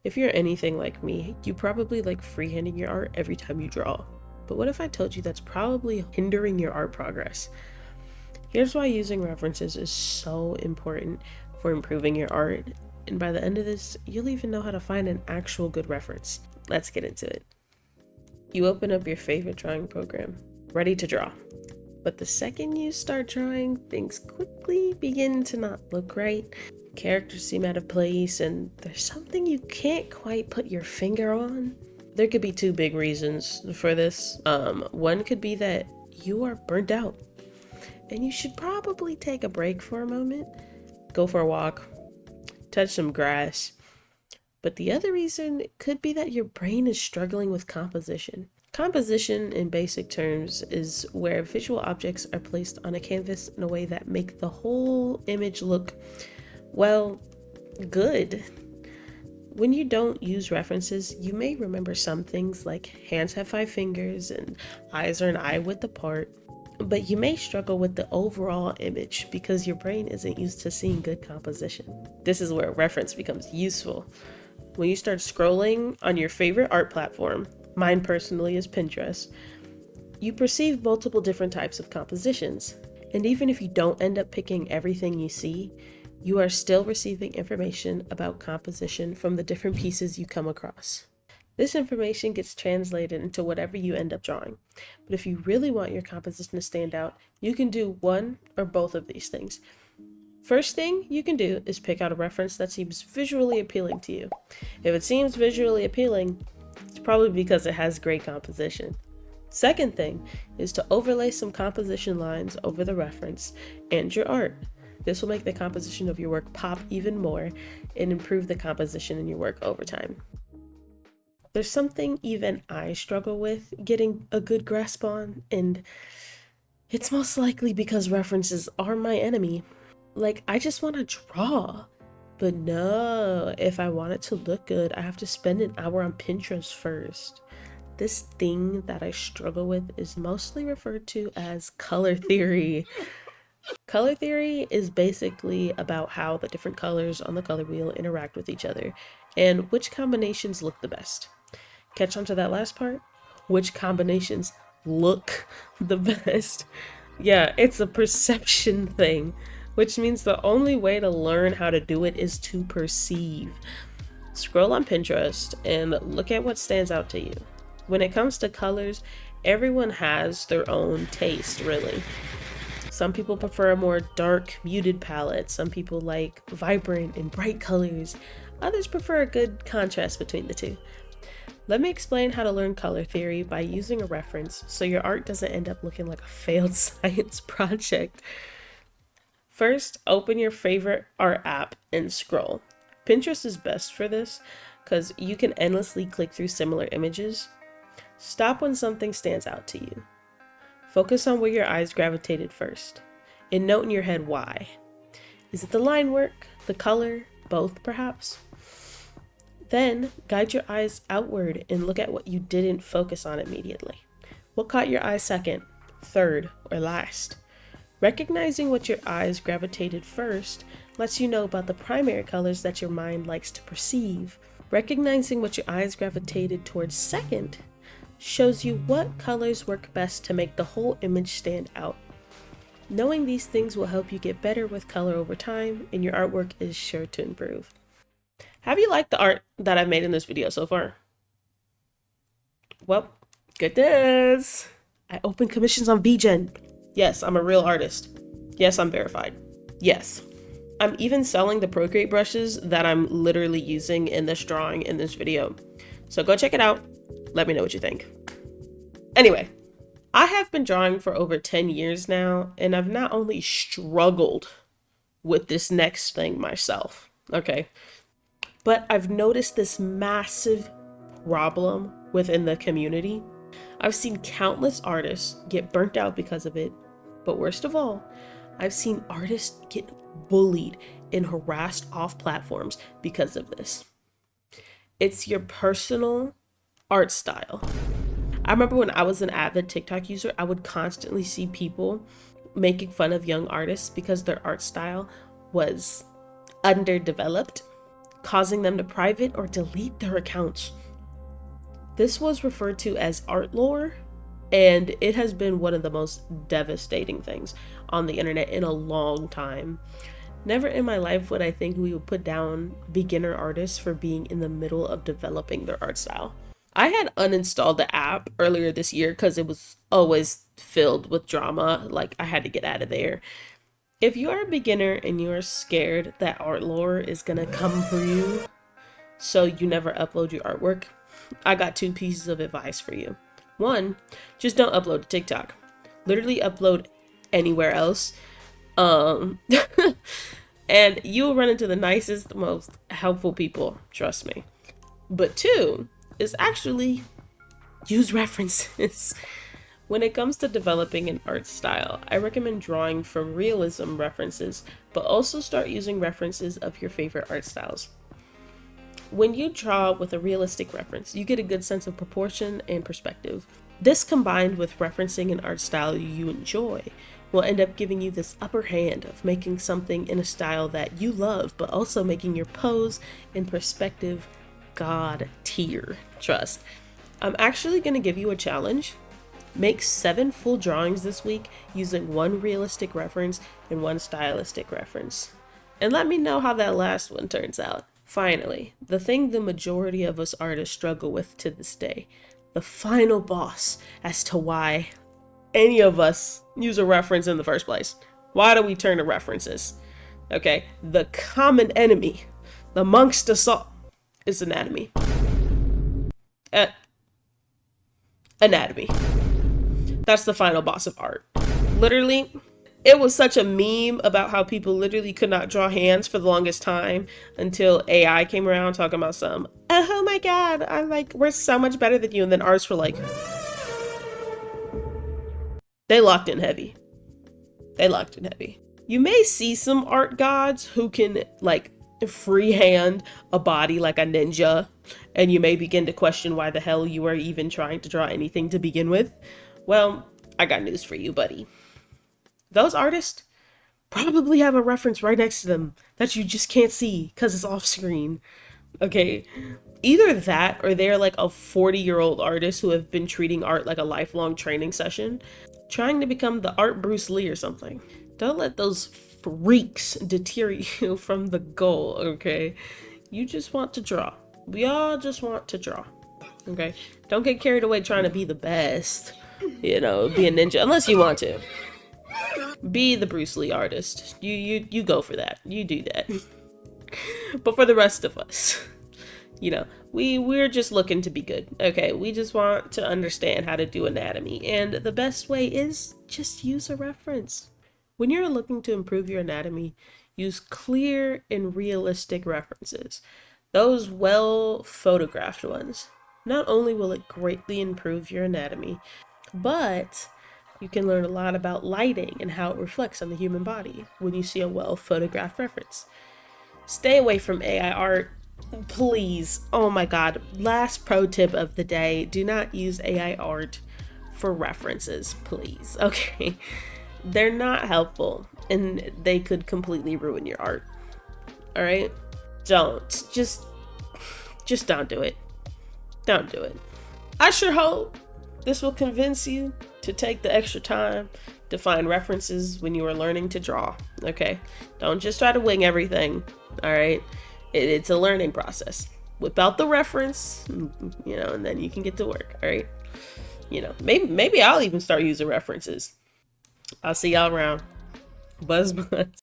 If you're anything like me, you probably like freehanding your art every time you draw. But what if I told you that's probably hindering your art progress? Here's why using references is so important for improving your art, and by the end of this, you'll even know how to find an actual good reference. Let's get into it. You open up your favorite drawing program, ready to draw. But the second you start drawing, things quickly begin to not look right. Characters seem out of place, and there's something you can't quite put your finger on. There could be two big reasons for this. One could be that you are burnt out, and you should probably take a break for a moment, go for a walk, touch some grass. But the other reason could be that your brain is struggling with composition. Composition, in basic terms, is where visual objects are placed on a canvas in a way that make the whole image look, well, good. When you don't use references, you may remember some things like hands have 5 fingers and eyes are an eye width apart, but you may struggle with the overall image because your brain isn't used to seeing good composition. This is where reference becomes useful. When you start scrolling on your favorite art platform, mine personally is Pinterest, you perceive multiple different types of compositions. And even if you don't end up picking everything you see, you are still receiving information about composition from the different pieces you come across. This information gets translated into whatever you end up drawing. But if you really want your composition to stand out, you can do one or both of these things. First thing you can do is pick out a reference that seems visually appealing to you. If it seems visually appealing, it's probably because it has great composition. Second thing is to overlay some composition lines over the reference and your art. This will make the composition of your work pop even more and improve the composition in your work over time. There's something even I struggle with getting a good grasp on, and it's most likely because references are my enemy. Like, I just want to draw, but no, if I want it to look good, I have to spend an hour on Pinterest first. This thing that I struggle with is mostly referred to as color theory. Color theory is basically about how the different colors on the color wheel interact with each other and which combinations look the best. Catch on to that last part? Which combinations look the best? Yeah, it's a perception thing, which means the only way to learn how to do it is to perceive. Scroll on Pinterest and look at what stands out to you. When it comes to colors, everyone has their own taste, really. Some people prefer a more dark, muted palette. Some people like vibrant and bright colors. Others prefer a good contrast between the two. Let me explain how to learn color theory by using a reference so your art doesn't end up looking like a failed science project. First, open your favorite art app and scroll. Pinterest is best for this because you can endlessly click through similar images. Stop when something stands out to you. Focus on where your eyes gravitated first, and note in your head why. Is it the line work, the color, both perhaps? Then, guide your eyes outward and look at what you didn't focus on immediately. What caught your eye second, third, or last? Recognizing what your eyes gravitated first lets you know about the primary colors that your mind likes to perceive. Recognizing what your eyes gravitated towards second shows you what colors work best to make the whole image stand out. Knowing these things will help you get better with color over time, and your artwork is sure to improve. Have you liked the art that I've made in this video so far? Well, good news! I open commissions on VGen. Yes, I'm a real artist. Yes, I'm verified. Yes. I'm even selling the Procreate brushes that I'm literally using in this drawing in this video. So go check it out. Let me know what you think. Anyway, I have been drawing for over 10 years now, and I've not only struggled with this next thing myself, okay, but I've noticed this massive problem within the community. I've seen countless artists get burnt out because of it, but worst of all, I've seen artists get bullied and harassed off platforms because of this. It's your personal art style. I remember when I was an avid TikTok user, I would constantly see people making fun of young artists because their art style was underdeveloped, causing them to private or delete their accounts. This was referred to as art lore, and it has been one of the most devastating things on the internet in a long time. Never in my life would I think we would put down beginner artists for being in the middle of developing their art style. I had uninstalled the app earlier this year because it was always filled with drama. Like, I had to get out of there. If you are a beginner and you are scared that art lore is gonna come for you, so you never upload your artwork, I got 2 pieces of advice for you. 1, just don't upload to TikTok. Literally upload anywhere else. And you'll run into the nicest, most helpful people, trust me. But 2 is actually use references. When it comes to developing an art style, I recommend drawing from realism references, but also start using references of your favorite art styles. When you draw with a realistic reference, you get a good sense of proportion and perspective. This, combined with referencing an art style you enjoy, will end up giving you this upper hand of making something in a style that you love, but also making your pose and perspective god tier. Trust. I'm actually going to give you a challenge. Make 7 full drawings this week using 1 realistic reference and 1 stylistic reference. And let me know how that last one turns out. Finally, the thing the majority of us artists struggle with to this day, the final boss as to why any of us use a reference in the first place. Why do we turn to references? Okay, the common enemy amongst us all is anatomy. Anatomy. That's the final boss of art. Literally, it was such a meme about how people literally could not draw hands for the longest time until AI came around talking about oh my god, we're so much better than you. And then artists were like, they locked in heavy. You may see some art gods who can freehand a body like a ninja, and you may begin to question why the hell you are even trying to draw anything to begin with. Well, I got news for you, buddy. Those artists probably have a reference right next to them that you just can't see because it's off screen. Okay, either that or they're like a 40-year-old artist who have been treating art like a lifelong training session, trying to become the art Bruce Lee or something. Don't let those freaks deter you from the goal, okay? You just want to draw. We all just want to draw, okay? Don't get carried away trying to be the best, be a ninja, unless you want to. Be the Bruce Lee artist. You go for that. You do that. But for the rest of us, we're just looking to be good. Okay, we just want to understand how to do anatomy, and the best way is just use a reference. When you're looking to improve your anatomy, use clear and realistic references. Those well photographed ones. Not only will it greatly improve your anatomy, but you can learn a lot about lighting and how it reflects on the human body when you see a well photographed reference. Stay away from AI art, please. Oh my god. Last pro tip of the day, do not use AI art for references, please. Okay, they're not helpful and they could completely ruin your art. All right, just don't do it. Don't do it. I sure hope this will convince you to take the extra time to find references when you are learning to draw. Okay, don't just try to wing everything. All right, it's a learning process. Whip out the reference, and then you can get to work. All right, maybe I'll even start using references. I'll see y'all around. Buzz.